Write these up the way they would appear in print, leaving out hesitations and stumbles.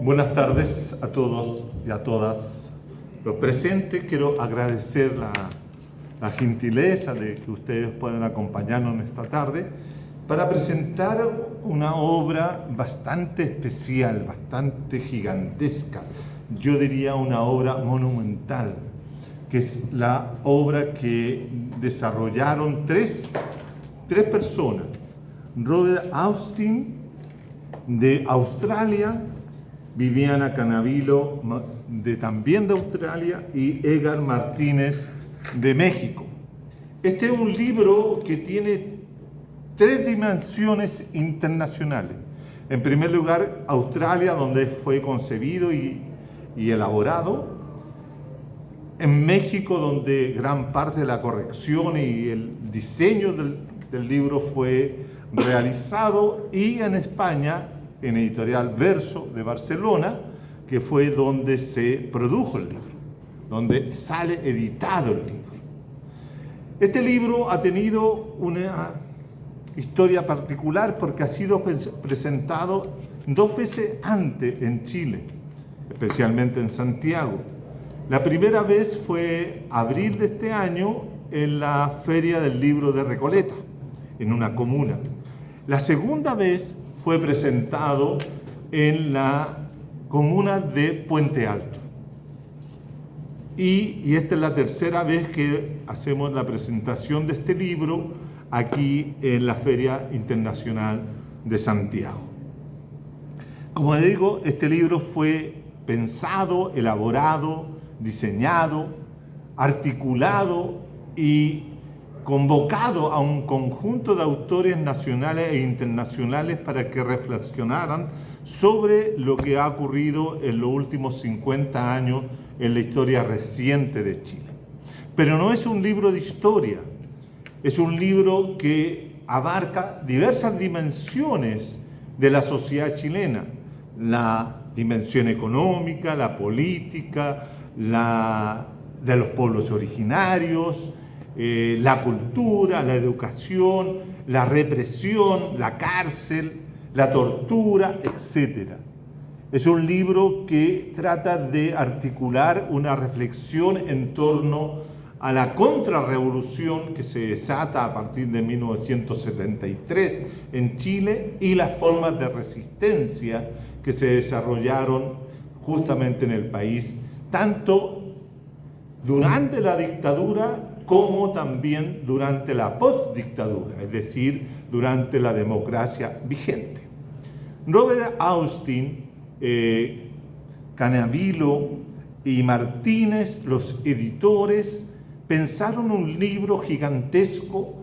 Buenas tardes a todos y a todas los presentes. Quiero agradecer la gentileza de que ustedes puedan acompañarnos en esta tarde para presentar una obra bastante especial, bastante gigantesca. Yo diría una obra monumental, que es la obra que desarrollaron tres personas. Robert Austin de Australia, Viviana Cannavilo también de Australia y Edgar Martínez de México. Este es un libro que tiene tres dimensiones internacionales. En primer lugar, Australia, donde fue concebido y elaborado. En México, donde gran parte de la corrección y el diseño del libro fue realizado, y en España, en Editorial Verso de Barcelona, que fue donde se produjo el libro, donde sale editado el libro. Este libro ha tenido una historia particular porque ha sido presentado 2 veces antes en Chile, especialmente en Santiago. La primera vez fue abril de este año en la Feria del Libro de Recoleta, en una comuna. La segunda vez fue presentado en la comuna de Puente Alto. Y esta es la tercera vez que hacemos la presentación de este libro aquí en la Feria Internacional de Santiago. Como digo, este libro fue pensado, elaborado, diseñado, articulado y convocado a un conjunto de autores nacionales e internacionales para que reflexionaran sobre lo que ha ocurrido en los últimos 50 años en la historia reciente de Chile. Pero no es un libro de historia, es un libro que abarca diversas dimensiones de la sociedad chilena: la dimensión económica, la política, la de los pueblos originarios, la cultura, la educación, la represión, la cárcel, la tortura, etc. Es un libro que trata de articular una reflexión en torno a la contrarrevolución que se desata a partir de 1973 en Chile y las formas de resistencia que se desarrollaron justamente en el país, tanto durante la dictadura como también durante la postdictadura, es decir, durante la democracia vigente. Robert Austin, Cannavilo y Martínez, los editores, pensaron un libro gigantesco,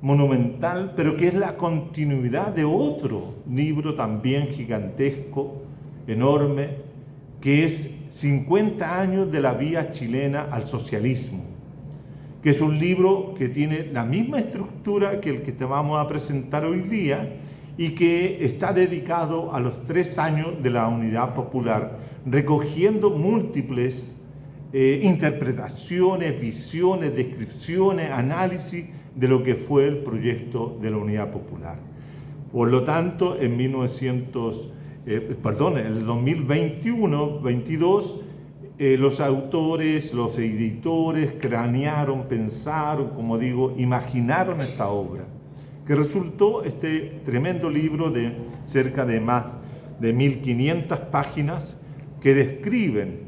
monumental, pero que es la continuidad de otro libro también gigantesco, enorme, que es 50 años de la vía chilena al socialismo, que es un libro que tiene la misma estructura que el que te vamos a presentar hoy día y que está dedicado a los 3 años de la Unidad Popular, recogiendo múltiples interpretaciones, visiones, descripciones, análisis de lo que fue el proyecto de la Unidad Popular. Por lo tanto, en el 2021-22, los autores, los editores cranearon, pensaron, como digo, imaginaron esta obra, que resultó este tremendo libro de cerca de más de 1500 páginas que describen,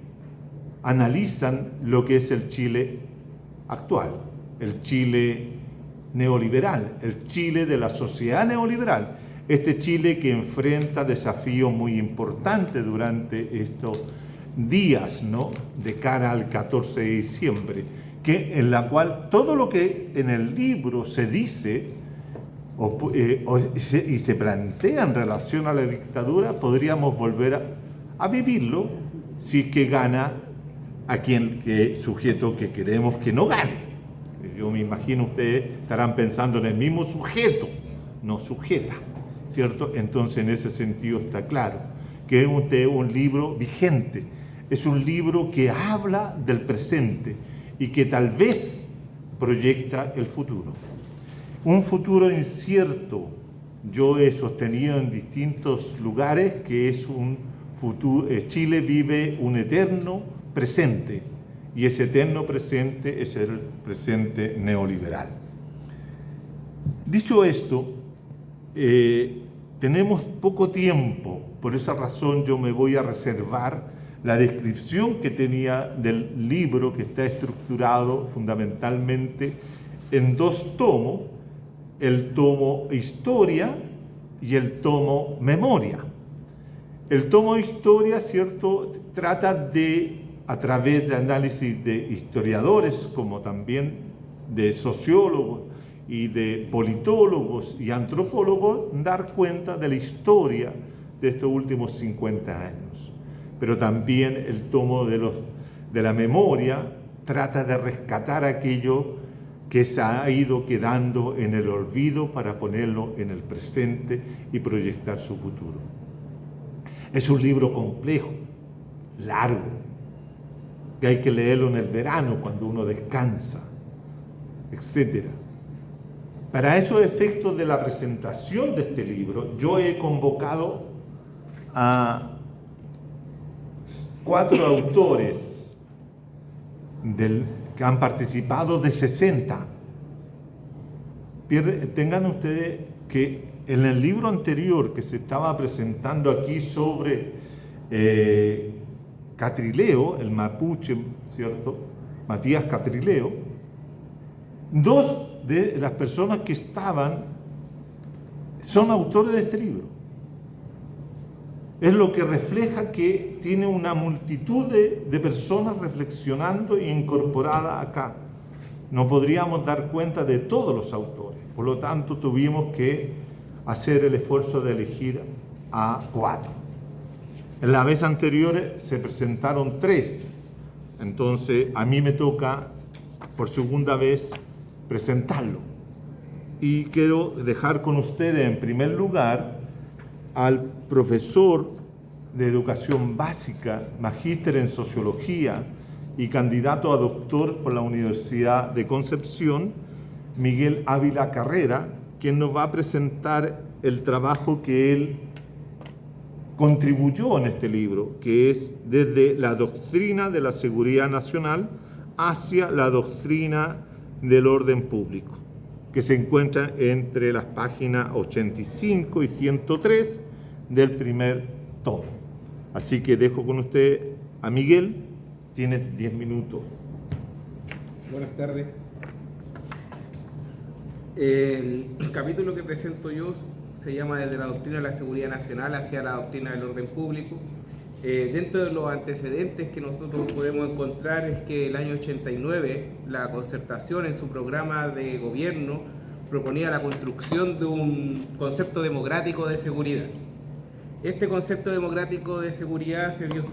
analizan lo que es el Chile actual, el Chile neoliberal, el Chile de la sociedad neoliberal, este Chile que enfrenta desafíos muy importantes durante estos días, ¿no?, de cara al 14 de diciembre, en la cual todo lo que en el libro se dice y se plantea en relación a la dictadura, podríamos volver a vivirlo si es que gana aquel sujeto que queremos que no gane. Yo me imagino ustedes estarán pensando en el mismo sujeto, no sujeta, ¿cierto? Entonces, en ese sentido está claro que es un libro vigente, es un libro que habla del presente y que tal vez proyecta el futuro. Un futuro incierto, yo he sostenido en distintos lugares que es un Chile vive un eterno presente, y ese eterno presente es el presente neoliberal. Dicho esto, tenemos poco tiempo, por esa razón yo me voy a reservar la descripción que tenía del libro, que está estructurado fundamentalmente en dos tomos, el tomo Historia y el tomo Memoria. El tomo Historia, ¿cierto?, trata de, a través de análisis de historiadores, como también de sociólogos y de politólogos y antropólogos, dar cuenta de la historia de estos últimos 50 años. Pero también el tomo de la memoria trata de rescatar aquello que se ha ido quedando en el olvido para ponerlo en el presente y proyectar su futuro. Es un libro complejo, largo, que hay que leerlo en el verano cuando uno descansa, etc. Para esos efectos de la presentación de este libro, yo he convocado a 4 autores que han participado de 60. Tengan ustedes que en el libro anterior que se estaba presentando aquí sobre Catrileo, el mapuche, ¿cierto?, Matías Catrileo, 2 de las personas que estaban son autores de este libro. Es lo que refleja que tiene una multitud de personas reflexionando e incorporadas acá. No podríamos dar cuenta de todos los autores, por lo tanto tuvimos que hacer el esfuerzo de elegir a 4. En la vez anterior se presentaron 3, entonces a mí me toca por segunda vez presentarlo. Y quiero dejar con ustedes en primer lugar al profesor de educación básica, magíster en sociología y candidato a doctor por la Universidad de Concepción, Miguel Ávila Carrera, quien nos va a presentar el trabajo que él contribuyó en este libro, que es desde la doctrina de la seguridad nacional hacia la doctrina del orden público, que se encuentra entre las páginas 85 y 103 del primer tomo. Así que dejo con usted a Miguel, tiene 10 minutos. Buenas tardes. El capítulo que presento yo se llama Desde la doctrina de la seguridad nacional hacia la doctrina del orden público. Dentro de los antecedentes que nosotros podemos encontrar es que el año 89 la Concertación en su programa de gobierno proponía la construcción de un concepto democrático de seguridad. Este concepto democrático de seguridad se vio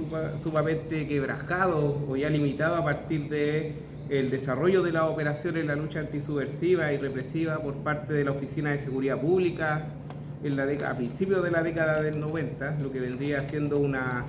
sumamente quebrajado o ya limitado a partir del desarrollo de las operaciones en la lucha antisubversiva y represiva por parte de la Oficina de Seguridad Pública a principios de la década del 90, lo que vendría siendo una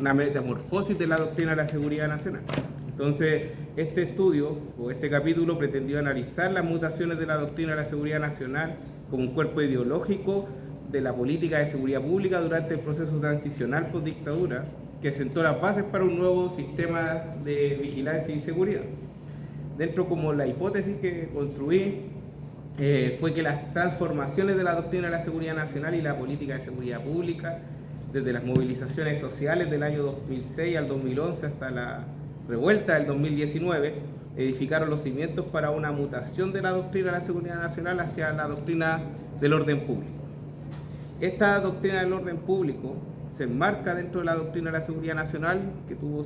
metamorfosis de la doctrina de la seguridad nacional. Entonces, este estudio o este capítulo pretendió analizar las mutaciones de la doctrina de la seguridad nacional como un cuerpo ideológico de la política de seguridad pública durante el proceso transicional post-dictadura, que sentó las bases para un nuevo sistema de vigilancia y seguridad. Dentro como la hipótesis que construí fue que las transformaciones de la doctrina de la seguridad nacional y la política de seguridad pública, desde las movilizaciones sociales del año 2006 al 2011 hasta la revuelta del 2019, edificaron los cimientos para una mutación de la doctrina de la seguridad nacional hacia la doctrina del orden público. Esta doctrina del orden público se enmarca dentro de la doctrina de la seguridad nacional, que tuvo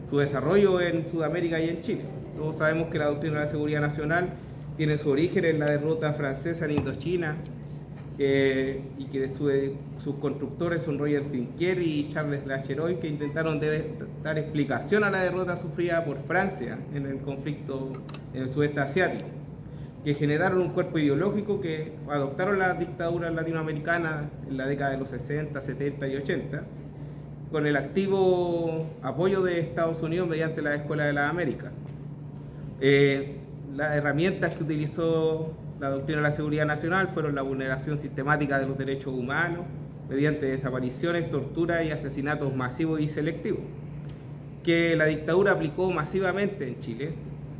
su desarrollo en Sudamérica y en Chile. Todos sabemos que la doctrina de la seguridad nacional tiene su origen en la derrota francesa en Indochina, y que sus constructores son Roger Trinquier y Charles Lacheroy, que intentaron dar explicación a la derrota sufrida por Francia en el conflicto en el sudeste asiático, que generaron un cuerpo ideológico que adoptaron las dictaduras latinoamericanas en la década de los 60, 70 y 80, con el activo apoyo de Estados Unidos mediante la Escuela de las Américas. las herramientas que utilizó la doctrina de la seguridad nacional fueron la vulneración sistemática de los derechos humanos mediante desapariciones, torturas y asesinatos masivos y selectivos, que la dictadura aplicó masivamente en Chile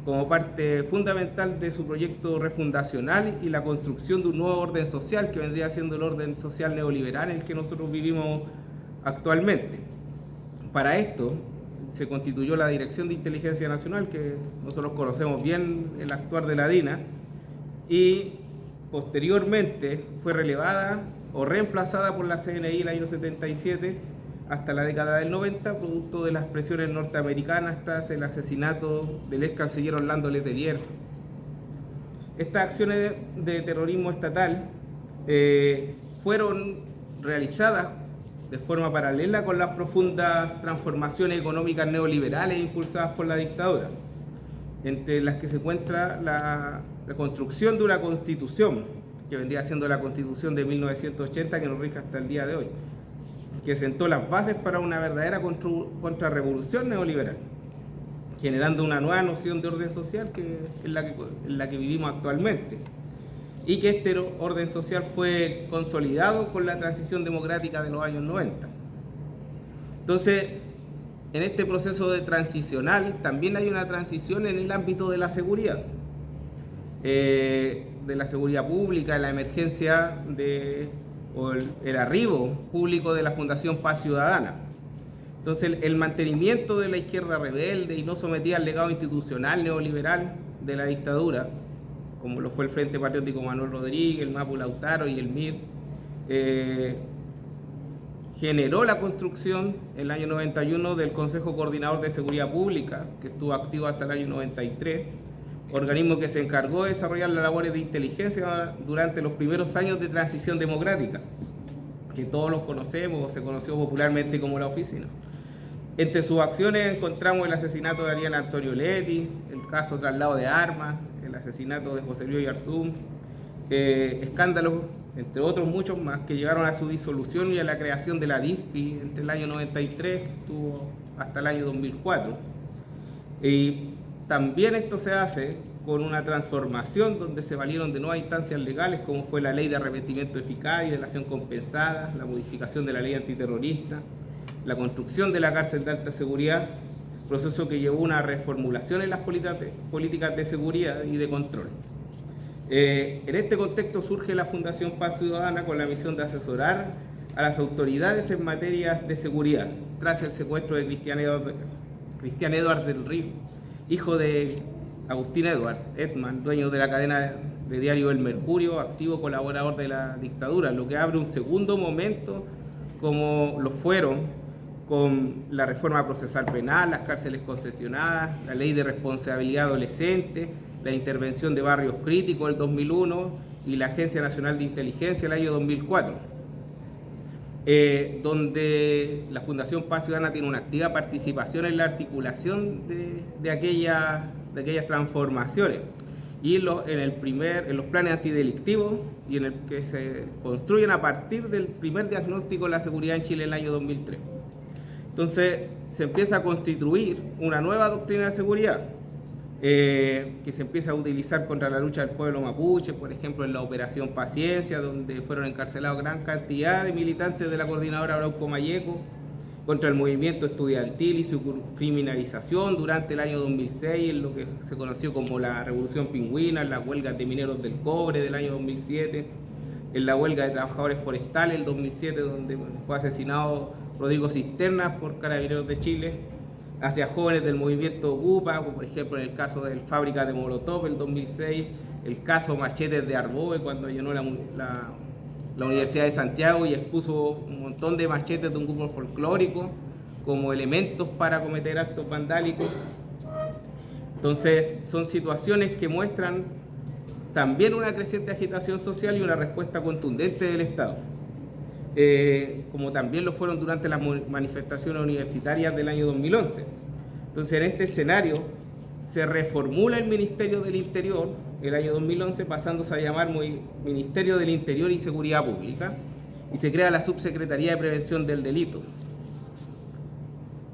como parte fundamental de su proyecto refundacional y la construcción de un nuevo orden social que vendría siendo el orden social neoliberal en el que nosotros vivimos actualmente. Para esto se constituyó la Dirección de Inteligencia Nacional, que nosotros conocemos bien el actuar de la DINA, y posteriormente fue relevada o reemplazada por la CNI el año 77 hasta la década del 90, producto de las presiones norteamericanas tras el asesinato del ex canciller Orlando Letelier. Estas acciones de terrorismo estatal fueron realizadas de forma paralela con las profundas transformaciones económicas neoliberales impulsadas por la dictadura, entre las que se encuentra la construcción de una constitución, que vendría siendo la Constitución de 1980, que nos rige hasta el día de hoy, que sentó las bases para una verdadera contrarrevolución neoliberal, generando una nueva noción de orden social que es la que vivimos actualmente, y que este orden social fue consolidado con la transición democrática de los años 90. Entonces, en este proceso de transicional también hay una transición en el ámbito de la seguridad pública, la emergencia o el arribo público de la Fundación Paz Ciudadana. Entonces, el mantenimiento de la izquierda rebelde y no sometida al legado institucional neoliberal de la dictadura, como lo fue el Frente Patriótico Manuel Rodríguez, el MAPU Lautaro y el MIR, generó la construcción en el año 91 del Consejo Coordinador de Seguridad Pública, que estuvo activo hasta el año 93, organismo que se encargó de desarrollar las labores de inteligencia durante los primeros años de transición democrática, que todos los conocemos o se conoció popularmente como la oficina. Entre sus acciones encontramos el asesinato de Ariel Antonio Leti, el caso traslado de armas, el asesinato de José Luis Yarzún, escándalos, entre otros muchos más, que llevaron a su disolución y a la creación de la DISPI entre el año 93, que estuvo hasta el año 2004. Y también esto se hace con una transformación donde se valieron de nuevas instancias legales, como fue la ley de arrepentimiento eficaz y delación compensada, la modificación de la ley antiterrorista, la construcción de la cárcel de alta seguridad, proceso que llevó a una reformulación en las políticas de seguridad y de control. En este contexto surge la Fundación Paz Ciudadana con la misión de asesorar a las autoridades en materia de seguridad, tras el secuestro de Cristian Edwards del Río, hijo de Agustín Edwards, Edman, dueño de la cadena de diario El Mercurio, activo colaborador de la dictadura, lo que abre un segundo momento, como lo fueron con la reforma procesal penal, las cárceles concesionadas, la ley de responsabilidad adolescente, la intervención de barrios críticos el 2001 y la Agencia Nacional de Inteligencia el año 2004, donde la Fundación Paz Ciudadana tiene una activa participación en la articulación de aquellas transformaciones y en los planes antidelictivos y en el que se construyen a partir del primer diagnóstico de la seguridad en Chile en el año 2003. Entonces se empieza a constituir una nueva doctrina de seguridad que se empieza a utilizar contra la lucha del pueblo mapuche, por ejemplo en la Operación Paciencia, donde fueron encarcelados gran cantidad de militantes de la coordinadora Arauco Mayeco, contra el movimiento estudiantil y su criminalización durante el año 2006, en lo que se conoció como la Revolución Pingüina, en las huelgas de mineros del cobre del año 2007, en la huelga de trabajadores forestales del 2007, donde fue asesinado Rodrigo Cisternas por Carabineros de Chile, hacia jóvenes del movimiento UPA, como por ejemplo en el caso del Fábrica de Molotov el 2006, el caso Machetes de Arboe, cuando llenó la Universidad de Santiago y expuso un montón de machetes de un grupo folclórico como elementos para cometer actos vandálicos. Entonces son situaciones que muestran también una creciente agitación social y una respuesta contundente del Estado, como también lo fueron durante las manifestaciones universitarias del año 2011. Entonces, en este escenario se reformula el Ministerio del Interior el año 2011, pasándose a llamar Ministerio del Interior y Seguridad Pública, y se crea la Subsecretaría de Prevención del Delito.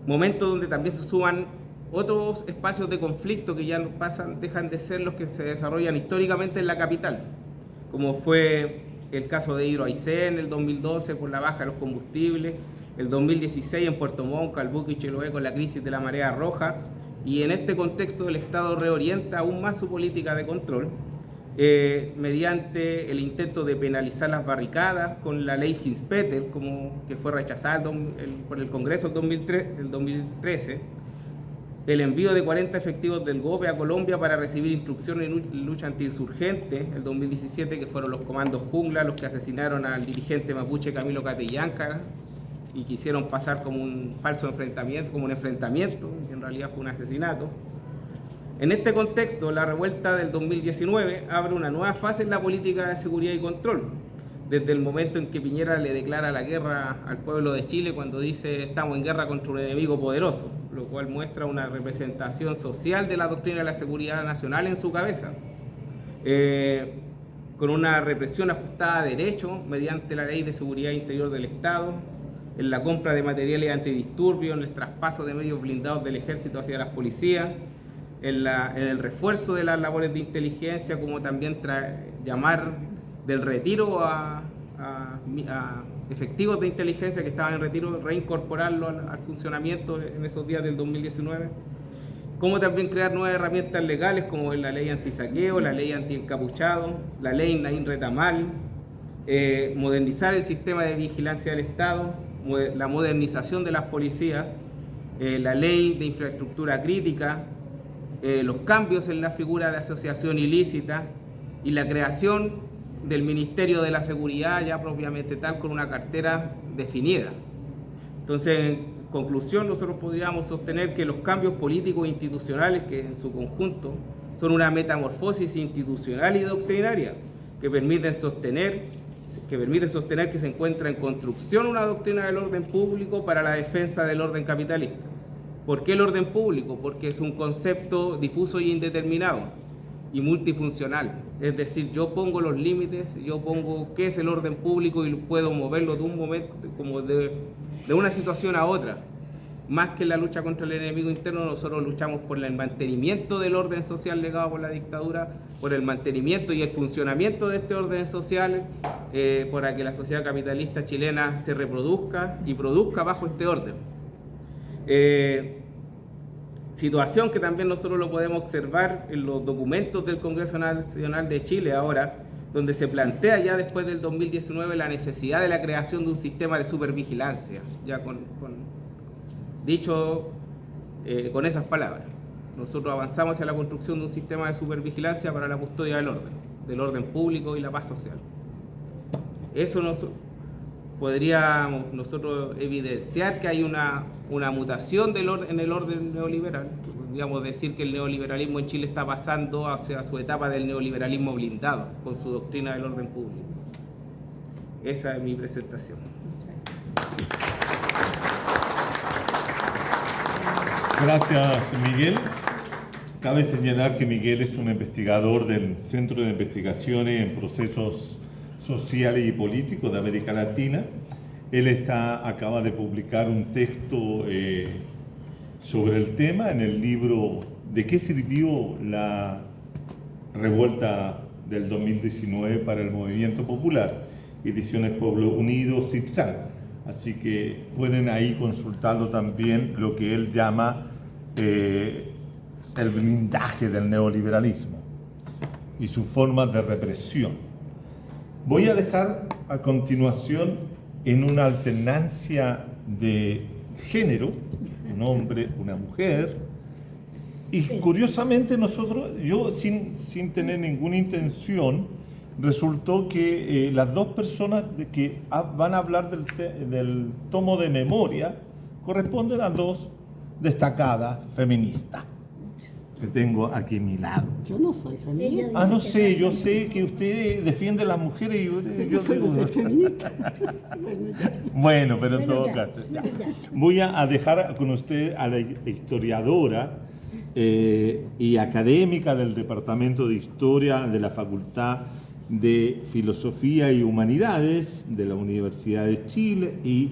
Momento donde también se suman otros espacios de conflicto que ya dejan de ser los que se desarrollan históricamente en la capital, como fue el caso de Hidro Aysén en el 2012 por la baja de los combustibles, el 2016 en Puerto Montt, Calbuco y Chiloé con la crisis de la marea roja, y en este contexto el Estado reorienta aún más su política de control mediante el intento de penalizar las barricadas con la ley Hinspeter, que fue rechazada por el Congreso el 2013, el envío de 40 efectivos del GOPE a Colombia para recibir instrucciones en lucha antiinsurgente, el 2017, que fueron los comandos Jungla los que asesinaron al dirigente mapuche Camilo Catrillanca y quisieron pasar como un falso enfrentamiento, como un enfrentamiento, y en realidad fue un asesinato. En este contexto, la revuelta del 2019 abre una nueva fase en la política de seguridad y control, desde el momento en que Piñera le declara la guerra al pueblo de Chile cuando dice estamos en guerra contra un enemigo poderoso, lo cual muestra una representación social de la doctrina de la seguridad nacional en su cabeza, con una represión ajustada a derecho mediante la Ley de Seguridad Interior del Estado, en la compra de materiales antidisturbios, en el traspaso de medios blindados del ejército hacia las policías, en el refuerzo de las labores de inteligencia, como también llamar del retiro a efectivos de inteligencia que estaban en retiro, reincorporarlo al funcionamiento en esos días del 2019, como también crear nuevas herramientas legales como la ley antisaqueo, la ley antiencapuchado, la ley Naín Retamal, modernizar el sistema de vigilancia del Estado, la modernización de las policías, la ley de infraestructura crítica, los cambios en la figura de asociación ilícita y la creación del Ministerio de la Seguridad ya propiamente tal, con una cartera definida. Entonces, en conclusión, nosotros podríamos sostener que los cambios políticos e institucionales, que en su conjunto son una metamorfosis institucional y doctrinaria que permite sostener que se encuentra en construcción una doctrina del orden público para la defensa del orden capitalista. ¿Por qué el orden público? Porque es un concepto difuso y indeterminado y multifuncional. Es decir, yo pongo los límites, yo pongo qué es el orden público y puedo moverlo de un momento, como de una situación a otra. Más que la lucha contra el enemigo interno, nosotros luchamos por el mantenimiento del orden social legado por la dictadura, por el mantenimiento y el funcionamiento de este orden social, para que la sociedad capitalista chilena se reproduzca y produzca bajo este orden. Situación que también nosotros lo podemos observar en los documentos del Congreso Nacional de Chile ahora, donde se plantea ya después del 2019 la necesidad de la creación de un sistema de supervigilancia, ya dicho con esas palabras. Nosotros avanzamos hacia la construcción de un sistema de supervigilancia para la custodia del orden público y la paz social. Eso podríamos nosotros evidenciar que hay una mutación en el orden neoliberal. Podríamos decir que el neoliberalismo en Chile está pasando hacia su etapa del neoliberalismo blindado, con su doctrina del orden público. Esa es mi presentación. Gracias, Miguel. Cabe señalar que Miguel es un investigador del Centro de Investigaciones en Procesos Sociales y Políticos de América Latina. Él acaba de publicar un texto sobre el tema en el libro ¿De qué sirvió la revuelta del 2019 para el movimiento popular? Ediciones Pueblo Unido, CIPSAN. Así que pueden ahí consultarlo también, lo que él llama el blindaje del neoliberalismo y sus formas de represión. Voy a dejar a continuación en una alternancia de género, un hombre, una mujer, y curiosamente yo sin tener ninguna intención, resultó que las dos personas que van a hablar del tomo de memoria corresponden a dos destacadas feministas que tengo aquí a mi lado. Yo no soy feminista. No sé, yo sé que usted defiende a las mujeres y yo soy feminista. Bueno, pero en todo caso. Voy a dejar con usted a la historiadora y académica del Departamento de Historia de la Facultad de Filosofía y Humanidades de la Universidad de Chile y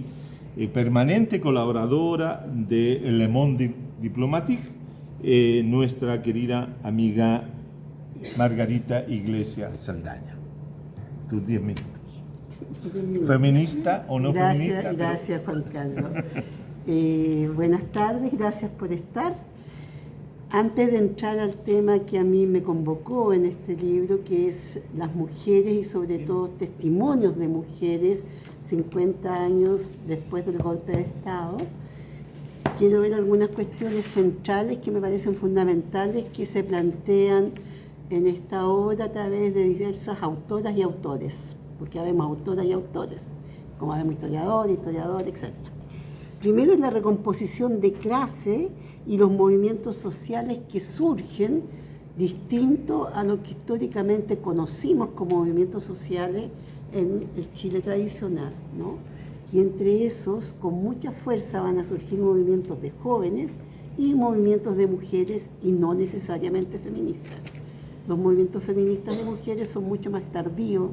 permanente colaboradora de Le Monde Diplomatique, nuestra querida amiga Margarita Iglesias Saldaña. Tus 10 minutos. ¿Feminista o no feminista? Gracias, Juan Carlos. Buenas tardes, gracias por estar. Antes de entrar al tema que a mí me convocó en este libro, que es las mujeres y sobre todo testimonios de mujeres 50 años después del golpe de Estado, quiero ver algunas cuestiones centrales que me parecen fundamentales que se plantean en esta obra a través de diversas autoras y autores, porque habemos autoras y autores, como habemos historiadores, etc. Primero es la recomposición de clase y los movimientos sociales que surgen distinto a lo que históricamente conocimos como movimientos sociales en el Chile tradicional, ¿no? Y entre esos, con mucha fuerza, van a surgir movimientos de jóvenes y movimientos de mujeres y no necesariamente feministas. Los movimientos feministas de mujeres son mucho más tardíos,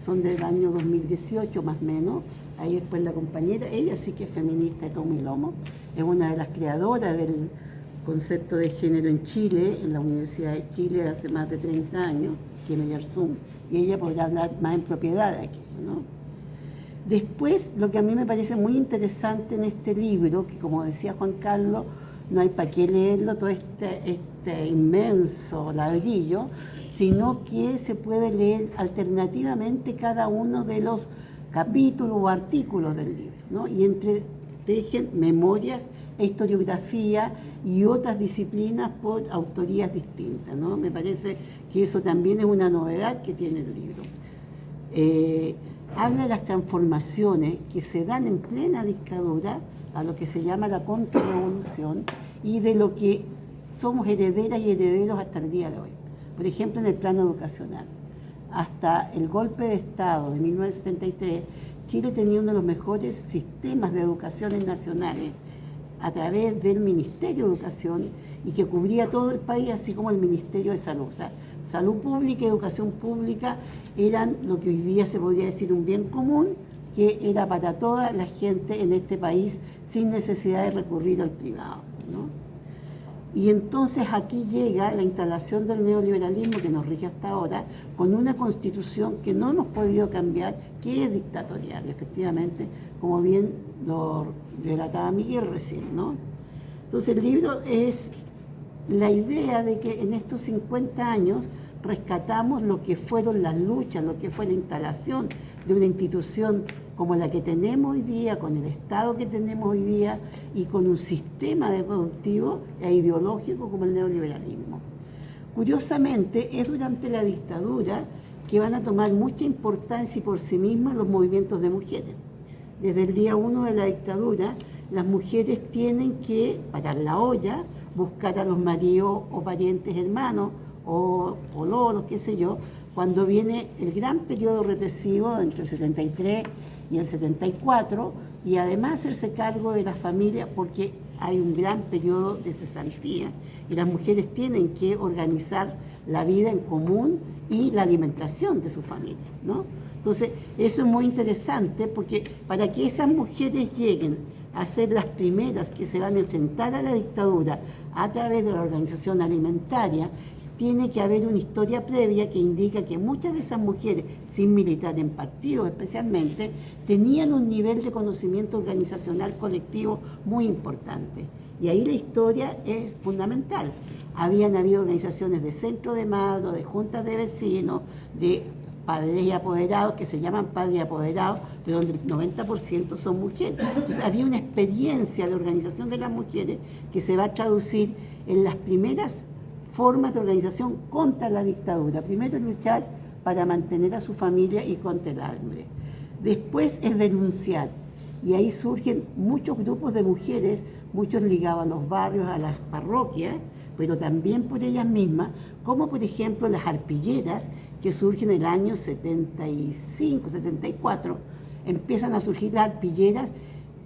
son del año 2018 más o menos. Ahí después la compañera, ella sí que es feminista de tomo y lomo, es una de las creadoras del concepto de género en Chile, en la Universidad de Chile de hace más de 30 años, Kim Yersum, y ella podrá hablar más en propiedad de aquello, ¿no? Después, lo que a mí me parece muy interesante en este libro, que como decía Juan Carlos, no hay para qué leerlo todo este inmenso ladrillo, sino que se puede leer alternativamente cada uno de los capítulos o artículos del libro, ¿no? Y entretejen memorias e historiografía y otras disciplinas por autorías distintas, ¿no? Me parece que eso también es una novedad que tiene el libro. Habla de las transformaciones que se dan en plena dictadura, a lo que se llama la contrarrevolución, y de lo que somos herederas y herederos hasta el día de hoy. Por ejemplo, en el plano educacional. Hasta el golpe de Estado de 1973, Chile tenía uno de los mejores sistemas de educación nacionales a través del Ministerio de Educación y que cubría todo el país, así como el Ministerio de Salud. O sea, salud pública y educación pública eran lo que hoy día se podría decir un bien común, que era para toda la gente en este país sin necesidad de recurrir al privado, ¿no? Y entonces aquí llega la instalación del neoliberalismo que nos rige hasta ahora, con una constitución que no hemos podido cambiar, que es dictatorial, efectivamente, como bien lo relataba Miguel recién, ¿no? Entonces el libro es la idea de que en estos 50 años rescatamos lo que fueron las luchas, lo que fue la instalación de una institución como la que tenemos hoy día, con el Estado que tenemos hoy día y con un sistema de productivo e ideológico como el neoliberalismo. Curiosamente, es durante la dictadura que van a tomar mucha importancia y por sí mismas los movimientos de mujeres. Desde el día 1 de la dictadura, las mujeres tienen que parar la olla, buscar a los maridos o parientes hermanos o lolos, qué sé yo, cuando viene el gran periodo represivo entre el 73 y el 74, y además hacerse cargo de las familias porque hay un gran periodo de cesantía y las mujeres tienen que organizar la vida en común y la alimentación de su familia, ¿no? Entonces, eso es muy interesante porque para que esas mujeres lleguen a ser las primeras que se van a enfrentar a la dictadura a través de la organización alimentaria, tiene que haber una historia previa que indica que muchas de esas mujeres, sin militar en partidos especialmente, tenían un nivel de conocimiento organizacional colectivo muy importante. Y ahí la historia es fundamental. Habían habido organizaciones de centro de madres, de juntas de vecinos, de padres y apoderados, que se llaman padres y apoderados, pero donde el 90% son mujeres. Entonces había una experiencia de organización de las mujeres que se va a traducir en las primeras formas de organización contra la dictadura. Primero luchar para mantener a su familia y contra el hambre. Después es denunciar. Y ahí surgen muchos grupos de mujeres, muchos ligados a los barrios, a las parroquias, pero también por ellas mismas, como por ejemplo las arpilleras que surgen en el año 75, 74. Empiezan a surgir las arpilleras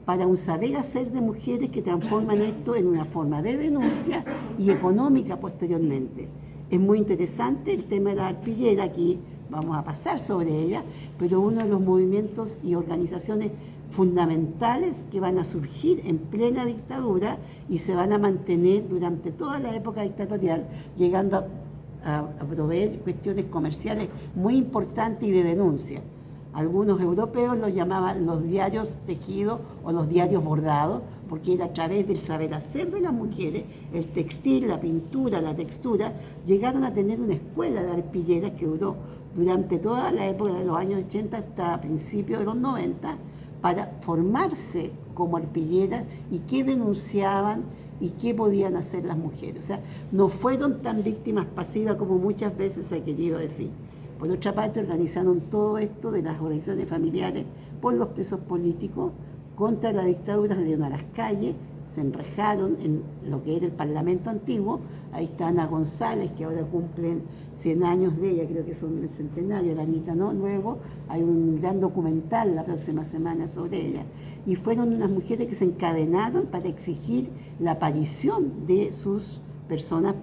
para un saber hacer de mujeres que transforman esto en una forma de denuncia y económica posteriormente. Es muy interesante el tema de la arpillera aquí, vamos a pasar sobre ella, pero uno de los movimientos y organizaciones fundamentales que van a surgir en plena dictadura y se van a mantener durante toda la época dictatorial, llegando a proveer cuestiones comerciales muy importantes y de denuncia. Algunos europeos lo llamaban los diarios tejidos o los diarios bordados, porque era a través del saber hacer de las mujeres, el textil, la pintura, la textura, llegaron a tener una escuela de arpilleras que duró durante toda la época de los años 80 hasta principios de los 90, para formarse como arpilleras y qué denunciaban y qué podían hacer las mujeres. O sea, no fueron tan víctimas pasivas como muchas veces se ha querido decir. Por otra parte, organizaron todo esto de las organizaciones familiares por los presos políticos contra la dictadura, salieron a las calles, se enrejaron en lo que era el Parlamento antiguo. Ahí está Ana González, que ahora cumplen 100 años de ella, creo que son el centenario, la Anita, ¿no? Luego hay un gran documental la próxima semana sobre ella. Y fueron unas mujeres que se encadenaron para exigir la aparición de sus personas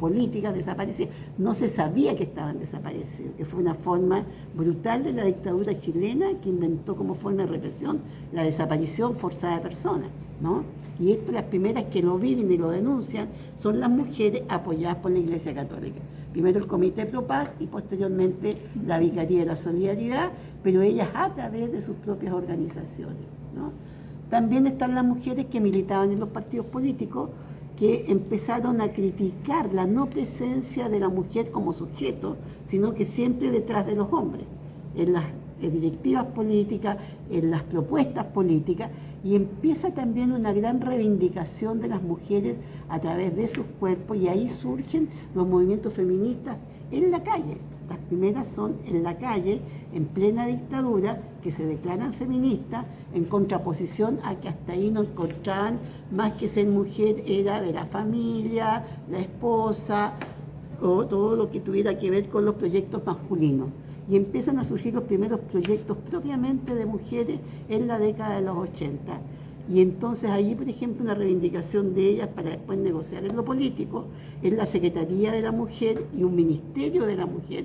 políticas desaparecidas. No se sabía que estaban desaparecidos, que fue una forma brutal de la dictadura chilena que inventó como forma de represión la desaparición forzada de personas, ¿no? Y esto, las primeras que lo viven y lo denuncian son las mujeres apoyadas por la Iglesia Católica. Primero el Comité Pro Paz y posteriormente la Vicaría de la Solidaridad, pero ellas a través de sus propias organizaciones, ¿no? También están las mujeres que militaban en los partidos políticos, que empezaron a criticar la no presencia de la mujer como sujeto, sino que siempre detrás de los hombres, en las directivas políticas, en las propuestas políticas, y empieza también una gran reivindicación de las mujeres a través de sus cuerpos, y ahí surgen los movimientos feministas en la calle. Las primeras son en la calle, en plena dictadura, que se declaran feministas, en contraposición a que hasta ahí no encontraban más que ser mujer, era de la familia, la esposa, o todo lo que tuviera que ver con los proyectos masculinos. Y empiezan a surgir los primeros proyectos propiamente de mujeres en la década de los 80. Y entonces ahí, por ejemplo, una reivindicación de ellas para después negociar en lo político es la Secretaría de la Mujer y un Ministerio de la Mujer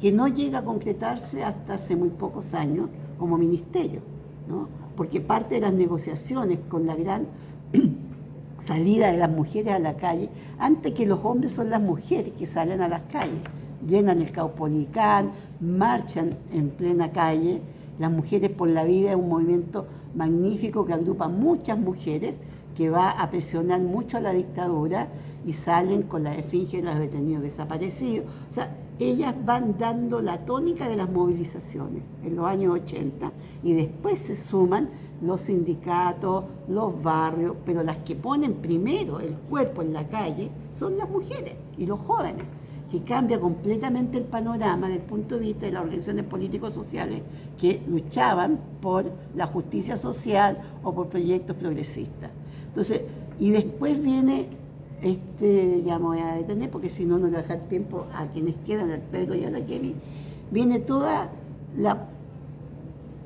que no llega a concretarse hasta hace muy pocos años como ministerio, ¿no? Porque parte de las negociaciones con la gran salida de las mujeres a la calle, antes que los hombres son las mujeres que salen a las calles, llenan el Caupolicán, marchan en plena calle. Las Mujeres por la Vida es un movimiento magnífico que agrupa muchas mujeres, que va a presionar mucho a la dictadura y salen con la esfinge de los detenidos desaparecidos. O sea, ellas van dando la tónica de las movilizaciones en los años 80 y después se suman los sindicatos, los barrios, pero las que ponen primero el cuerpo en la calle son las mujeres y los jóvenes, que cambia completamente el panorama desde el punto de vista de las organizaciones políticos sociales que luchaban por la justicia social o por proyectos progresistas. Entonces, y después viene, ya me voy a detener porque si no, no voy a dejar tiempo a quienes quedan, al Pedro y a la Kevin, viene toda la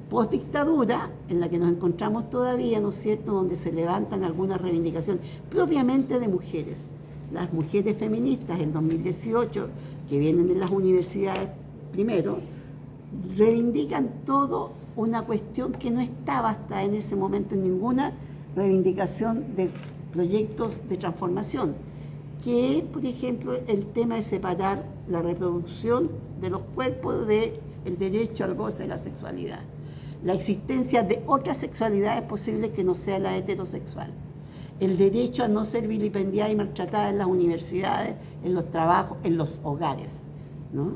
postdictadura en la que nos encontramos todavía, ¿no es cierto?, donde se levantan algunas reivindicaciones propiamente de mujeres. Las mujeres feministas en 2018, que vienen de las universidades primero, reivindican todo una cuestión que no estaba hasta en ese momento en ninguna reivindicación de proyectos de transformación, que es, por ejemplo, el tema de separar la reproducción de los cuerpos del derecho al goce de la sexualidad, la existencia de otras sexualidades posibles que no sea la heterosexual, el derecho a no ser vilipendiada y maltratada en las universidades, en los trabajos, en los hogares, ¿no?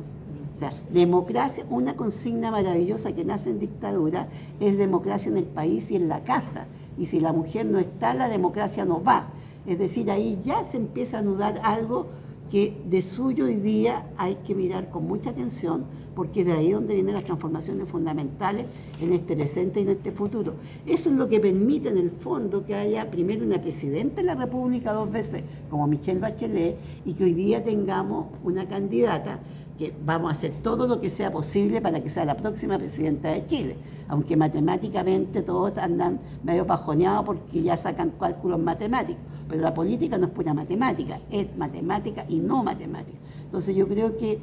O sea, democracia, una consigna maravillosa que nace en dictadura, es democracia en el país y en la casa. Y si la mujer no está, la democracia no va. Es decir, ahí ya se empieza a anudar algo que de suyo hoy día hay que mirar con mucha atención, porque es de ahí donde vienen las transformaciones fundamentales en este presente y en este futuro. Eso es lo que permite en el fondo que haya primero una presidenta de la República 2 veces, como Michelle Bachelet, y que hoy día tengamos una candidata que vamos a hacer todo lo que sea posible para que sea la próxima presidenta de Chile, aunque matemáticamente todos andan medio pajoneados porque ya sacan cálculos matemáticos, pero la política no es pura matemática, es matemática y no matemática. Entonces yo creo que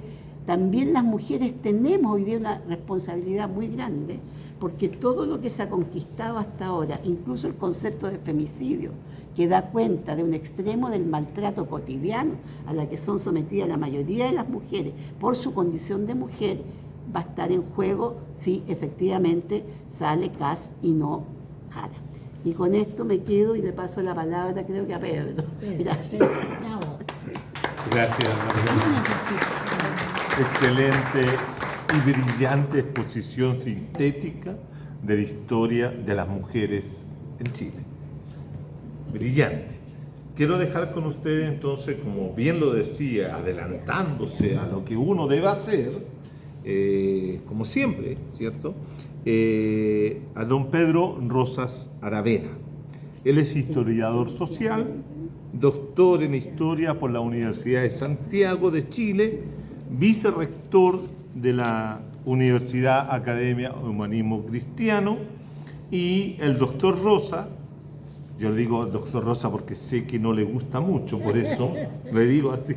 también las mujeres tenemos hoy día una responsabilidad muy grande, porque todo lo que se ha conquistado hasta ahora, incluso el concepto de femicidio, que da cuenta de un extremo del maltrato cotidiano a la que son sometidas la mayoría de las mujeres por su condición de mujer, va a estar en juego si efectivamente sale Kass y no Jara. Y con esto me quedo y le paso la palabra, creo que a Pedro. Gracias. Gracias, Margarita. Excelente y brillante exposición sintética de la historia de las mujeres en Chile. Brillante. Quiero dejar con ustedes entonces, como bien lo decía, adelantándose a lo que uno debe hacer, como siempre, ¿cierto? A don Pedro Rosas Aravena. Él es historiador social, doctor en Historia por la Universidad de Santiago de Chile, vicerrector de la Universidad Academia Humanismo Cristiano, y el doctor Rosa, yo le digo doctor Rosa porque sé que no le gusta mucho, por eso le digo así.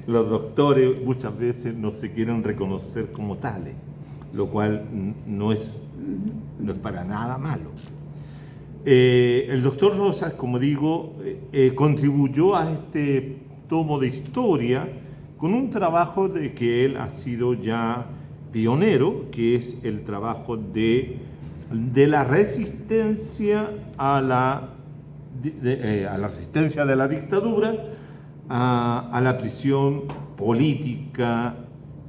Los doctores muchas veces no se quieren reconocer como tales, lo cual no es para nada malo. El doctor Rosas, como digo, contribuyó a este tomo de historia con un trabajo de que él ha sido ya pionero, que es el trabajo de la resistencia a la resistencia de la dictadura, a la prisión política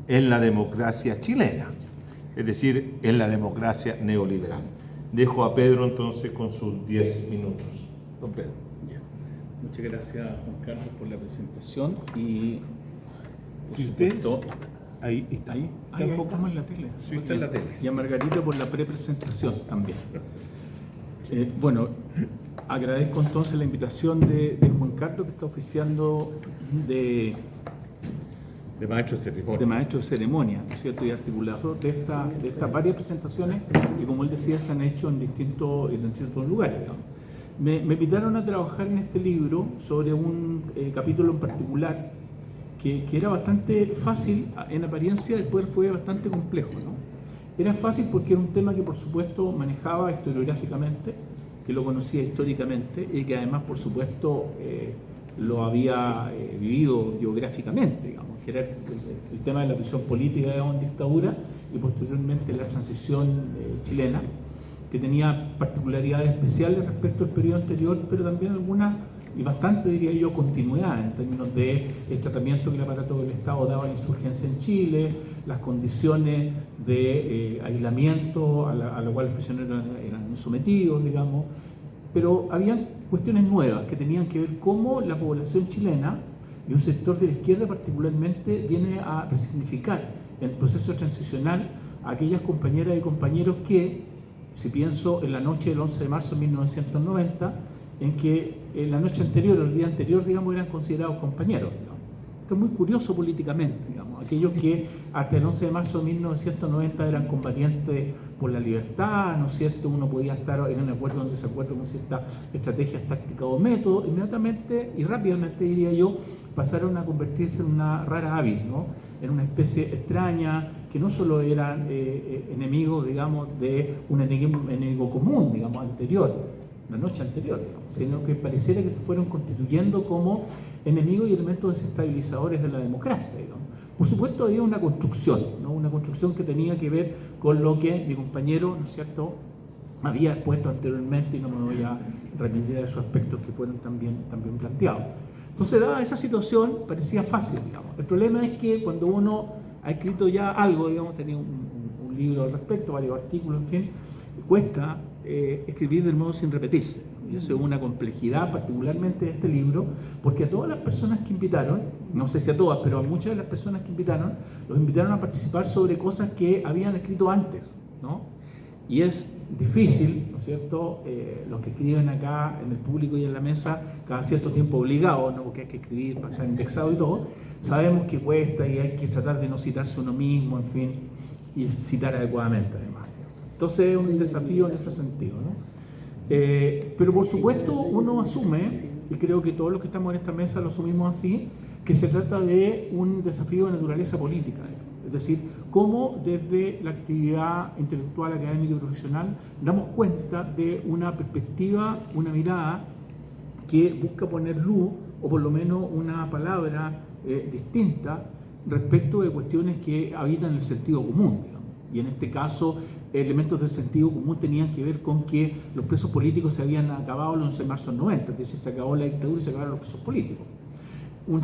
en la democracia chilena, es decir, en la democracia neoliberal. Dejo a Pedro entonces con sus 10 minutos. Don Pedro. Bien. Muchas gracias, Juan Carlos, por la presentación. Y si ustedes, ahí está. Ahí estamos en la tele. Sí, está en la tele. Y a Margarita por la prepresentación también. Bueno, agradezco entonces la invitación de Juan Carlos, que está oficiando de maestro de ceremonia, ¿no es cierto? Y articulador de estas varias presentaciones que, como él decía, se han hecho en distintos lugares, ¿no? Me invitaron a trabajar en este libro sobre un capítulo en particular que era bastante fácil en apariencia, después fue bastante complejo, ¿no? Era fácil porque era un tema que, por supuesto, manejaba historiográficamente, que lo conocía históricamente y que además, por supuesto, lo había vivido geográficamente, digamos, que era el tema de la prisión política en dictadura y posteriormente la transición chilena, que tenía particularidades especiales respecto al periodo anterior, pero también algunas, y bastante, diría yo, continuidad en términos de el tratamiento que el aparato del Estado daba a la insurgencia en Chile, las condiciones de aislamiento a la cual los prisioneros eran sometidos, digamos, pero había cuestiones nuevas que tenían que ver cómo la población chilena y un sector de la izquierda particularmente viene a resignificar en el proceso transicional a aquellas compañeras y compañeros que, si pienso en la noche del 11 de marzo de 1990, en que en la noche anterior, el día anterior, digamos, eran considerados compañeros, digamos. Esto es muy curioso políticamente, digamos. Aquellos que hasta el 11 de marzo de 1990 eran combatientes por la libertad, ¿no es cierto? Uno podía estar en un acuerdo o desacuerdo con ciertas estrategias, tácticas o métodos, inmediatamente y rápidamente, diría yo, pasaron a convertirse en una rara avis, ¿no? En una especie extraña, que no solo eran enemigos, digamos, de un enemigo común, digamos, anterior, la noche anterior, digamos, sino que pareciera que se fueron constituyendo como enemigos y elementos desestabilizadores de la democracia, digamos. Por supuesto, había una construcción, ¿no? Una construcción que tenía que ver con lo que mi compañero, ¿no es cierto?, había expuesto anteriormente, y no me voy a remitir a esos aspectos que fueron también planteados. Entonces, dada esa situación, parecía fácil, digamos. El problema es que cuando uno ha escrito ya algo, digamos, tenía un libro al respecto, varios artículos, en fin, cuesta escribir de nuevo sin repetirse. Y eso es una complejidad particularmente de este libro, porque a todas las personas que invitaron, no sé si a todas, pero a muchas de las personas que invitaron, los invitaron a participar sobre cosas que habían escrito antes, ¿no? Y es difícil, ¿no es cierto?, los que escriben acá en el público y en la mesa, cada cierto tiempo obligados, ¿no?, porque hay que escribir para estar indexado y todo, sabemos que cuesta y hay que tratar de no citarse uno mismo, en fin, y citar adecuadamente además. Entonces es un desafío en ese sentido, ¿no? Pero por supuesto uno asume, y creo que todos los que estamos en esta mesa lo asumimos así, que se trata de un desafío de naturaleza política, es decir, cómo desde la actividad intelectual, académica y profesional damos cuenta de una perspectiva, una mirada que busca poner luz, o por lo menos una palabra distinta respecto de cuestiones que habitan el sentido común, digamos. Y en este caso, elementos del sentido común tenían que ver con que los presos políticos se habían acabado el 11 de marzo del 90, es decir, se acabó la dictadura y se acabaron los presos políticos.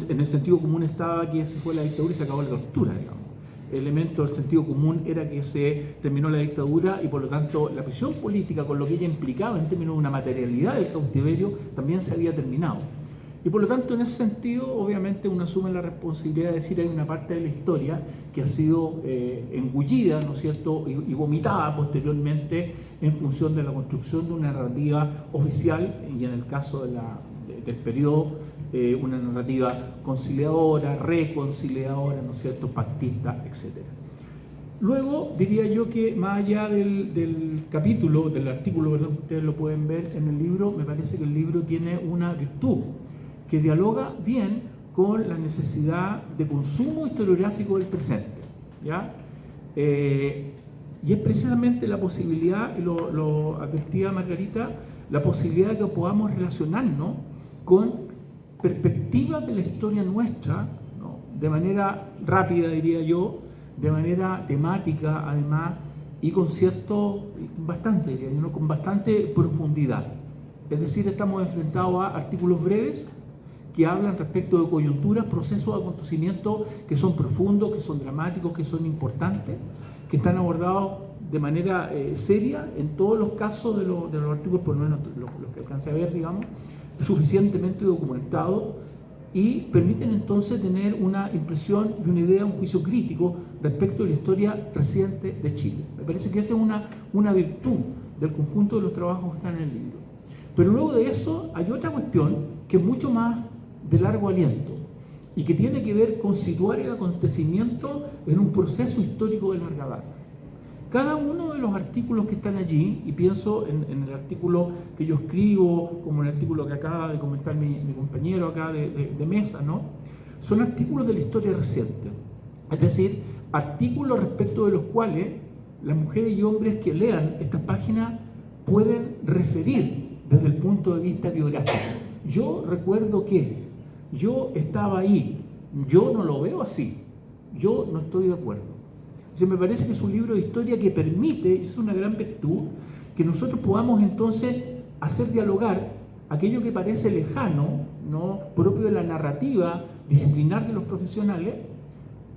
En el sentido común estaba que se fue la dictadura y se acabó la tortura, digamos. El elemento del sentido común era que se terminó la dictadura y por lo tanto la prisión política, con lo que ella implicaba en términos de una materialidad del cautiverio, también se había terminado. Y por lo tanto, en ese sentido, obviamente uno asume la responsabilidad de decir que hay una parte de la historia que ha sido engullida, ¿no es cierto?, y vomitada posteriormente en función de la construcción de una narrativa oficial, y en el caso del periodo, una narrativa conciliadora, reconciliadora, ¿no es cierto?, pactista, etc. Luego, diría yo que más allá del capítulo, del artículo, ¿verdad?, que ustedes lo pueden ver en el libro, me parece que el libro tiene una virtud que dialoga bien con la necesidad de consumo historiográfico del presente, ¿ya? Y es precisamente la posibilidad, y lo advertía Margarita, la posibilidad de que podamos relacionarnos con perspectivas de la historia nuestra, ¿no?, de manera rápida, diría yo, de manera temática, además, y con con bastante profundidad. Es decir, estamos enfrentados a artículos breves que hablan respecto de coyunturas, procesos de acontecimientos que son profundos, que son dramáticos, que son importantes, que están abordados de manera seria en todos los casos de los artículos, por lo menos los que alcancé a ver, digamos, suficientemente documentados, y permiten entonces tener una impresión y una idea, un juicio crítico respecto de la historia reciente de Chile. Me parece que esa es una virtud del conjunto de los trabajos que están en el libro. Pero luego de eso hay otra cuestión que es mucho más de largo aliento y que tiene que ver con situar el acontecimiento en un proceso histórico de larga data. Cada uno de los artículos que están allí, y pienso en el artículo que yo escribo, como el artículo que acaba de comentar mi compañero acá de mesa, ¿no?, son artículos de la historia reciente, es decir, artículos respecto de los cuales las mujeres y hombres que lean estas páginas pueden referir desde el punto de vista biográfico. Yo recuerdo que yo estaba ahí, yo no lo veo así, yo no estoy de acuerdo. Entonces, me parece que es un libro de historia que permite, y es una gran virtud, que nosotros podamos entonces hacer dialogar aquello que parece lejano, ¿no?, propio de la narrativa disciplinar de los profesionales,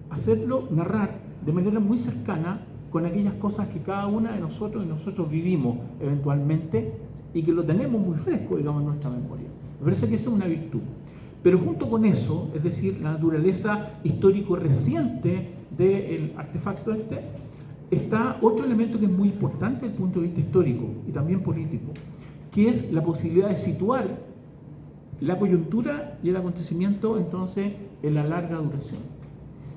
hacerlo narrar de manera muy cercana con aquellas cosas que cada una de nosotros y nosotros vivimos eventualmente y que lo tenemos muy fresco, digamos, en nuestra memoria. Me parece que esa es una virtud. Pero junto con eso, es decir, la naturaleza histórico reciente del artefacto está otro elemento que es muy importante desde el punto de vista histórico y también político, que es la posibilidad de situar la coyuntura y el acontecimiento entonces en la larga duración.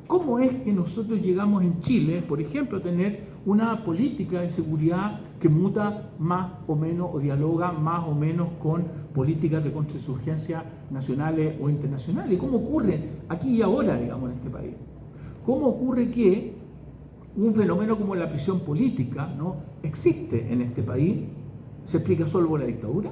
¿Cómo es que nosotros llegamos en Chile, por ejemplo, a tener una política de seguridad que muta más o menos o dialoga más o menos con políticas de contrainsurgencia nacionales o internacionales? ¿Cómo ocurre aquí y ahora, digamos, en este país? ¿Cómo ocurre que un fenómeno como la prisión política, ¿no?, existe en este país? ¿Se explica solo por la dictadura?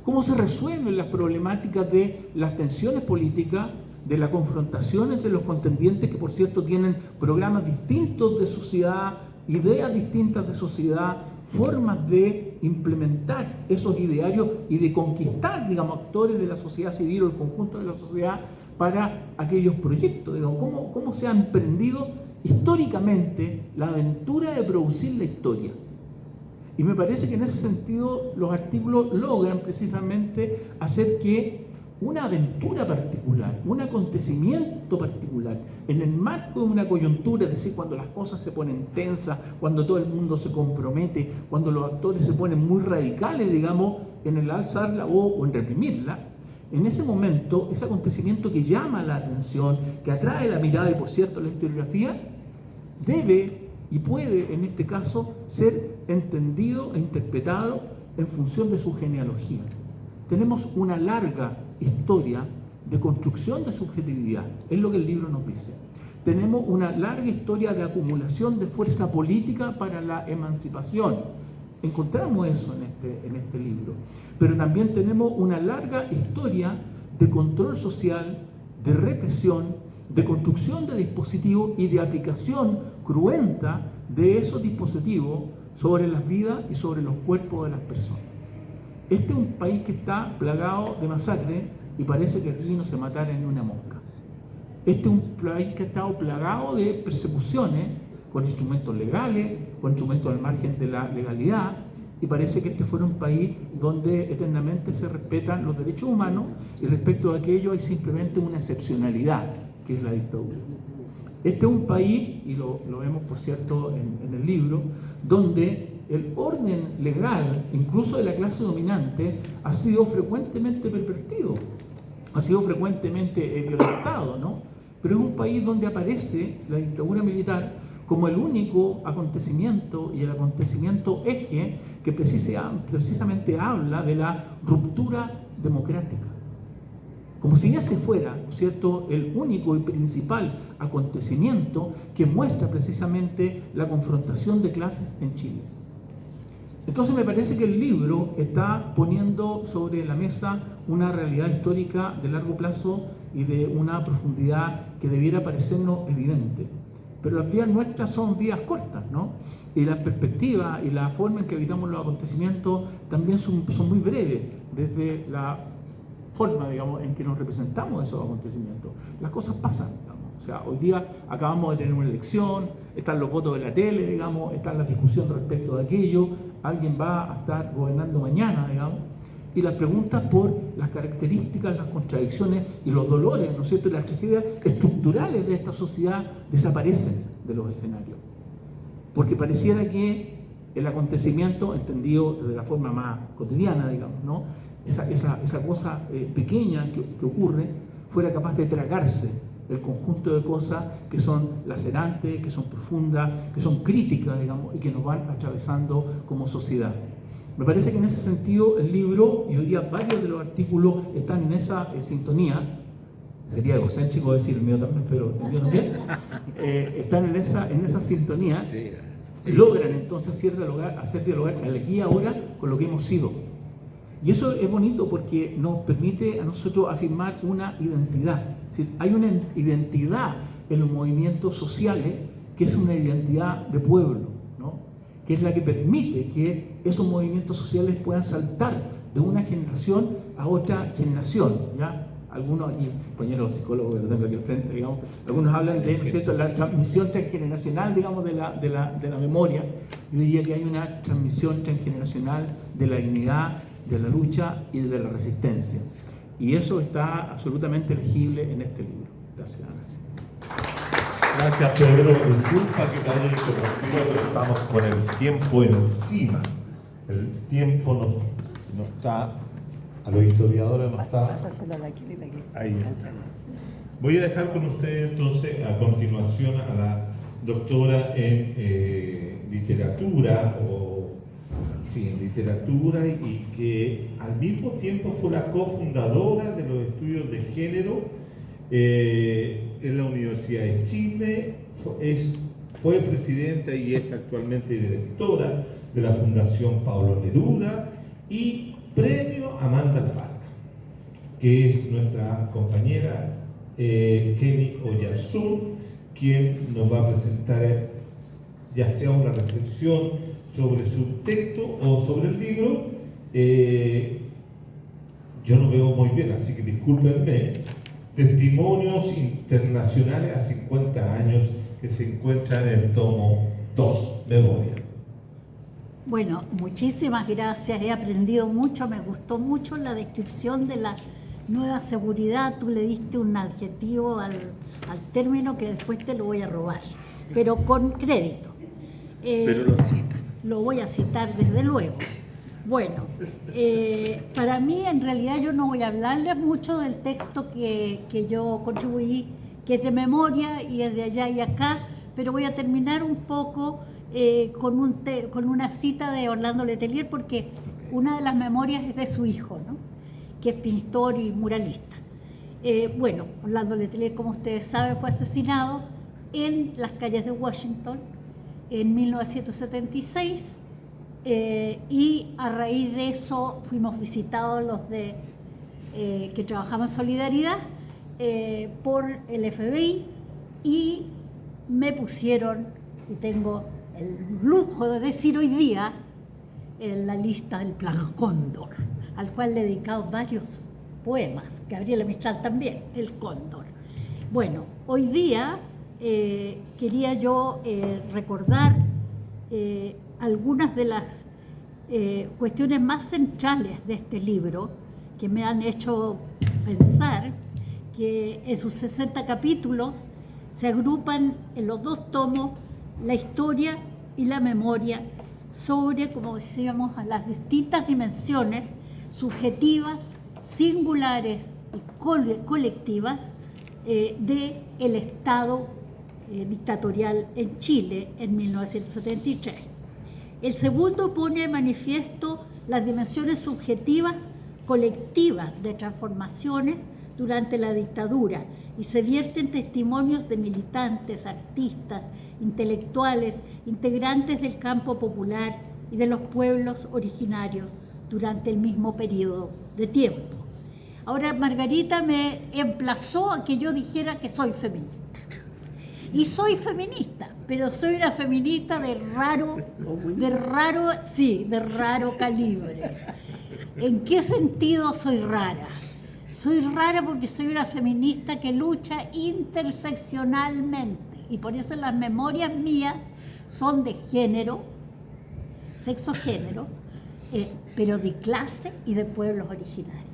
¿Cómo se resuelven las problemáticas de las tensiones políticas, de la confrontación entre los contendientes, que por cierto tienen programas distintos de sociedad, ideas distintas de sociedad, formas de implementar esos idearios y de conquistar, digamos, actores de la sociedad civil o el conjunto de la sociedad para aquellos proyectos? Digamos, ¿cómo se ha emprendido históricamente la aventura de producir la historia? Y me parece que en ese sentido los artículos logran precisamente hacer que una aventura particular, un acontecimiento particular, en el marco de una coyuntura, es decir, cuando las cosas se ponen tensas, cuando todo el mundo se compromete, cuando los actores se ponen muy radicales, digamos, en el alzar la voz o en reprimirla, en ese momento, ese acontecimiento que llama la atención, que atrae la mirada y, por cierto, la historiografía, debe y puede, en este caso, ser entendido e interpretado en función de su genealogía. Tenemos una larga historia de construcción de subjetividad, es lo que el libro nos dice. Tenemos una larga historia de acumulación de fuerza política para la emancipación. Encontramos eso en este libro. Pero también tenemos una larga historia de control social, de represión, de construcción de dispositivos y de aplicación cruenta de esos dispositivos sobre las vidas y sobre los cuerpos de las personas. Este es un país que está plagado de masacres y parece que aquí no se matara ni una mosca. Este es un país que ha estado plagado de persecuciones con instrumentos legales, con instrumentos al margen de la legalidad, y parece que este fuera un país donde eternamente se respetan los derechos humanos y respecto a aquello hay simplemente una excepcionalidad, que es la dictadura. Este es un país, y lo vemos por cierto en el libro, donde el orden legal, incluso de la clase dominante, ha sido frecuentemente pervertido, ha sido frecuentemente violentado, ¿no? Pero es un país donde aparece la dictadura militar como el único acontecimiento y el acontecimiento eje que precisamente habla de la ruptura democrática. Como si ese fuera, ¿no es cierto?, el único y principal acontecimiento que muestra precisamente la confrontación de clases en Chile. Entonces me parece que el libro está poniendo sobre la mesa una realidad histórica de largo plazo y de una profundidad que debiera parecernos evidente. Pero las vidas nuestras son vidas cortas, ¿no? Y la perspectiva y la forma en que evitamos los acontecimientos también son muy breves, desde la forma, digamos, en que nos representamos esos acontecimientos. Las cosas pasan, digamos. O sea, hoy día acabamos de tener una elección, están los votos de la tele, digamos, está la discusión respecto de aquello, alguien va a estar gobernando mañana, digamos, y las preguntas por las características, las contradicciones y los dolores, ¿no es cierto?, y las tragedias estructurales de esta sociedad desaparecen de los escenarios. Porque pareciera que el acontecimiento, entendido desde la forma más cotidiana, digamos, ¿no?, esa cosa pequeña que ocurre, fuera capaz de tragarse el conjunto de cosas que son lacerantes, que son profundas, que son críticas, digamos, y que nos van atravesando como sociedad. Me parece que en ese sentido el libro, y hoy día varios de los artículos están en esa sintonía, sería egocéntrico decir el mío también, pero el mío también, están en esa sintonía, y logran entonces hacer dialogar al aquí y ahora con lo que hemos sido. Y eso es bonito porque nos permite a nosotros afirmar una identidad. Es decir, hay una identidad en los movimientos sociales que es una identidad de pueblo, ¿no?, que es la que permite que esos movimientos sociales puedan saltar de una generación a otra generación, ¿ya? Algunos, y compañeros psicólogos que lo tengo aquí al frente, digamos, algunos hablan de, ¿no es cierto?, la transmisión transgeneracional, digamos, de la memoria. Yo diría que hay una transmisión transgeneracional de la dignidad, de la lucha y de la resistencia. Y eso está absolutamente legible en este libro. Gracias, Ana. Gracias, Pedro. Disculpa que te haya interrumpido, pero estamos con el tiempo encima. El tiempo no está, a los historiadores no está. Ahí está. Voy a dejar con ustedes entonces a continuación a la doctora en literatura en literatura y que al mismo tiempo fue la cofundadora de los estudios de género en la Universidad de Chile, fue presidenta y es actualmente directora de la Fundación Pablo Neruda y premio Amanda Larraca, que es nuestra compañera Kenny Oyarzún, quien nos va a presentar ya sea una reflexión sobre su texto o sobre el libro. Yo no veo muy bien, así que discúlpenme. Testimonios internacionales a 50 años, que se encuentra en el tomo 2, Memoria. Bueno, muchísimas gracias, he aprendido mucho, me gustó mucho la descripción de la nueva seguridad. Tú le diste un adjetivo al término que después te lo voy a robar, pero con crédito. Pero lo cita. Lo voy a citar desde luego. Bueno, para mí en realidad yo no voy a hablarles mucho del texto que yo contribuí, que es de memoria y es de allá y acá, pero voy a terminar un poco con una cita de Orlando Letelier, porque una de las memorias es de su hijo, ¿no?, que es pintor y muralista. Bueno, Orlando Letelier, como ustedes saben, fue asesinado en las calles de Washington en 1976, y a raíz de eso fuimos visitados los que trabajamos en Solidaridad por el FBI, y me pusieron, y tengo el lujo de decir hoy día, en la lista del Plan Cóndor, al cual le he dedicado varios poemas, Gabriela Mistral también, el Cóndor. Bueno, hoy día quería yo recordar algunas de las cuestiones más centrales de este libro que me han hecho pensar que en sus 60 capítulos se agrupan en los 2 tomos la historia y la memoria sobre, como decíamos, a las distintas dimensiones subjetivas, singulares y colectivas del Estado dictatorial en Chile en 1973. El segundo pone de manifiesto las dimensiones subjetivas colectivas de transformaciones durante la dictadura, y se vierten testimonios de militantes, artistas, intelectuales, integrantes del campo popular y de los pueblos originarios durante el mismo periodo de tiempo. Ahora, Margarita me emplazó a que yo dijera que soy feminista. Y soy feminista, pero soy una feminista de raro calibre. ¿En qué sentido soy rara? Soy rara porque soy una feminista que lucha interseccionalmente, y por eso las memorias mías son de género, sexo-género, pero de clase y de pueblos originarios,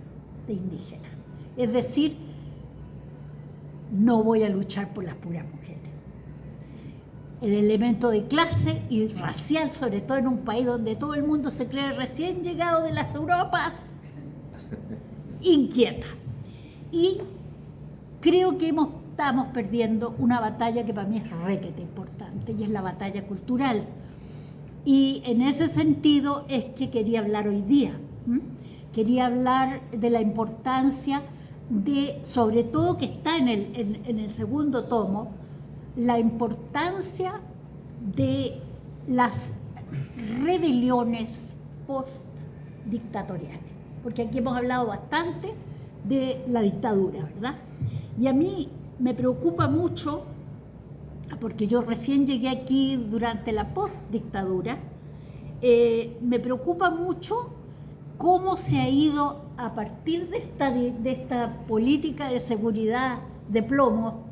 de indígenas. Es decir, no voy a luchar por las puras mujeres. El elemento de clase y racial, sobre todo en un país donde todo el mundo se cree recién llegado de las Europas, inquieta. Y creo que estamos perdiendo una batalla que para mí es requete importante, y es la batalla cultural. Y en ese sentido es que quería hablar hoy día. Quería hablar de la importancia de, sobre todo que está en el segundo tomo, la importancia de las rebeliones post-dictatoriales. Porque aquí hemos hablado bastante de la dictadura, ¿verdad? Y a mí me preocupa mucho, porque yo recién llegué aquí durante la post-dictadura, me preocupa mucho cómo se ha ido a partir de esta política de seguridad de plomo,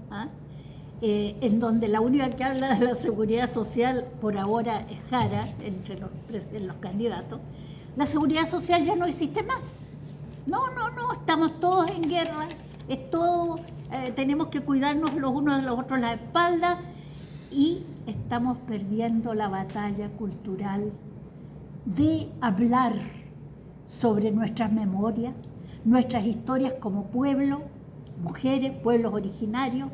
en donde la única que habla de la seguridad social por ahora es Jara, entre los candidatos. La seguridad social ya no existe más. No, estamos todos en guerra, es todo, tenemos que cuidarnos los unos de los otros la espalda, y estamos perdiendo la batalla cultural de hablar sobre nuestras memorias, nuestras historias como pueblo, mujeres, pueblos originarios,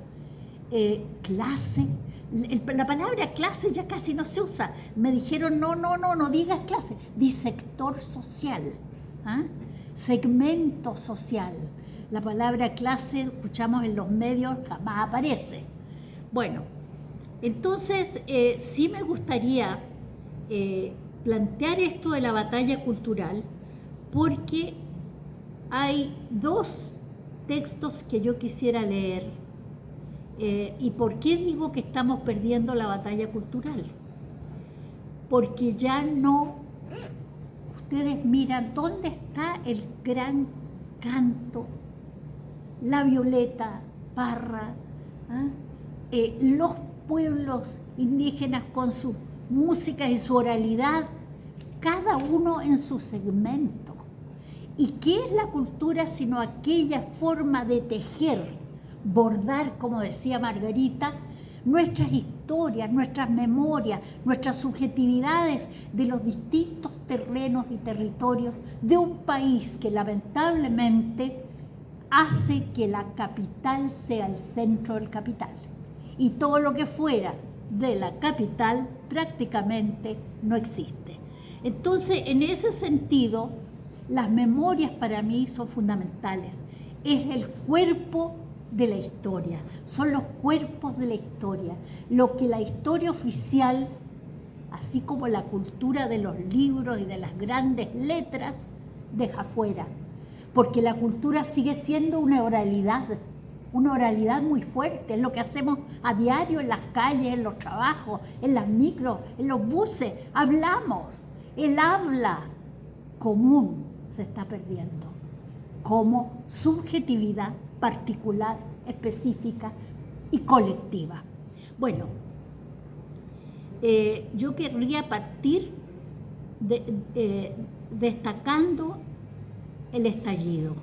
clase. La palabra clase ya casi no se usa. Me dijeron, no digas clase, di sector social, segmento social. La palabra clase, escuchamos en los medios, jamás aparece. Bueno, entonces sí me gustaría plantear esto de la batalla cultural, porque hay 2 textos que yo quisiera leer. ¿Y por qué digo que estamos perdiendo la batalla cultural? Porque ya no, ustedes miran, ¿dónde está el gran canto? La Violeta Parra, los pueblos indígenas con su música y su oralidad, cada uno en su segmento. ¿Y qué es la cultura sino aquella forma de tejer, bordar, como decía Margarita, nuestras historias, nuestras memorias, nuestras subjetividades de los distintos terrenos y territorios de un país que lamentablemente hace que la capital sea el centro del capital, y todo lo que fuera de la capital prácticamente no existe. Entonces, en ese sentido, las memorias para mí son fundamentales. es el cuerpo de la historia, son los cuerpos de la historia, lo que la historia oficial, así como la cultura de los libros y de las grandes letras, deja fuera, porque la cultura sigue siendo una oralidad muy fuerte, es lo que hacemos a diario en las calles, en los trabajos, en las micros, en los buses, hablamos, el habla común se está perdiendo como subjetividad particular, específica y colectiva. Bueno, yo querría partir destacando el estallido,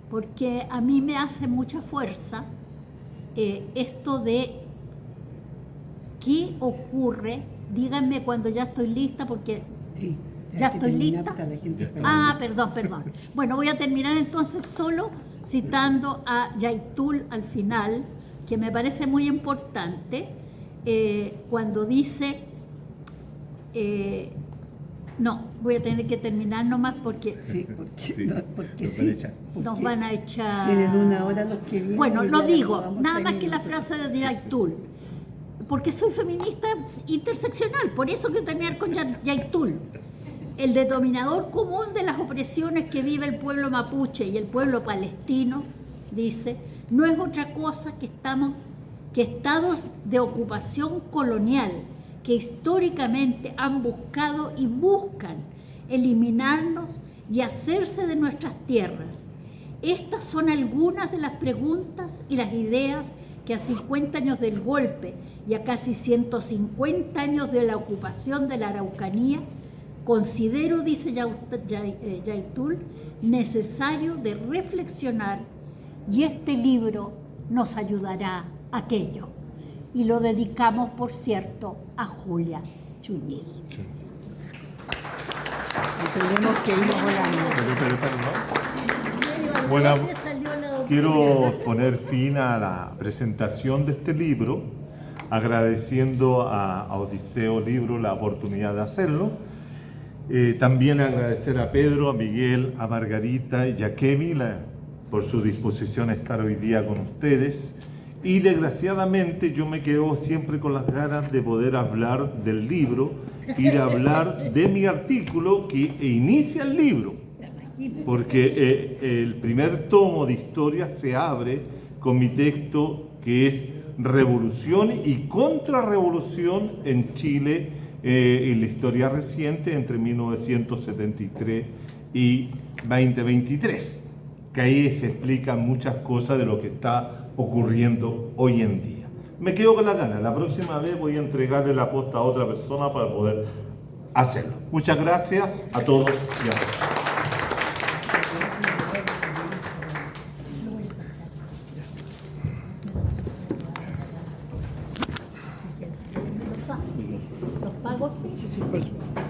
porque a mí me hace mucha fuerza esto de qué ocurre. Díganme cuando ya estoy lista, porque Sí, ¿ya estoy lista? Ah, Perdón. Bueno, voy a terminar entonces solo citando a Yaitul al final, que me parece muy importante, cuando dice, no, voy a tener que terminar nomás porque sí, porque sí. nos van a echar... Tienen una hora los que vienen. Bueno, y lo ya digo, no vamos nada a más ir que la nosotros. frase de Yaitul, porque soy feminista interseccional, por eso quiero terminar con Yaitul. El denominador común de las opresiones que vive el pueblo mapuche y el pueblo palestino, dice, no es otra cosa que estados de ocupación colonial que históricamente han buscado y buscan eliminarnos y hacerse de nuestras tierras. Estas son algunas de las preguntas y las ideas que a 50 años del golpe y a casi 150 años de la ocupación de la Araucanía, considero, dice Yaitul, necesario de reflexionar, y este libro nos ayudará a aquello. Y lo dedicamos, por cierto, a Julia Chuñil. Tenemos que ir volando. Bueno, quiero poner fin a la presentación de este libro, agradeciendo a Odiseo Libro la oportunidad de hacerlo. También agradecer a Pedro, a Miguel, a Margarita y a Kemi por su disposición a estar hoy día con ustedes. Y desgraciadamente yo me quedo siempre con las ganas de poder hablar del libro y de hablar de mi artículo que inicia el libro. Porque el primer tomo de historia se abre con mi texto que es Revolución y Contrarrevolución en Chile en la historia reciente entre 1973 y 2023, que ahí se explican muchas cosas de lo que está ocurriendo hoy en día. Me quedo con la gana, la próxima vez voy a entregarle la posta a otra persona para poder hacerlo. Muchas gracias a todos y a todas. Los pagos, sí. Sí, por supuesto.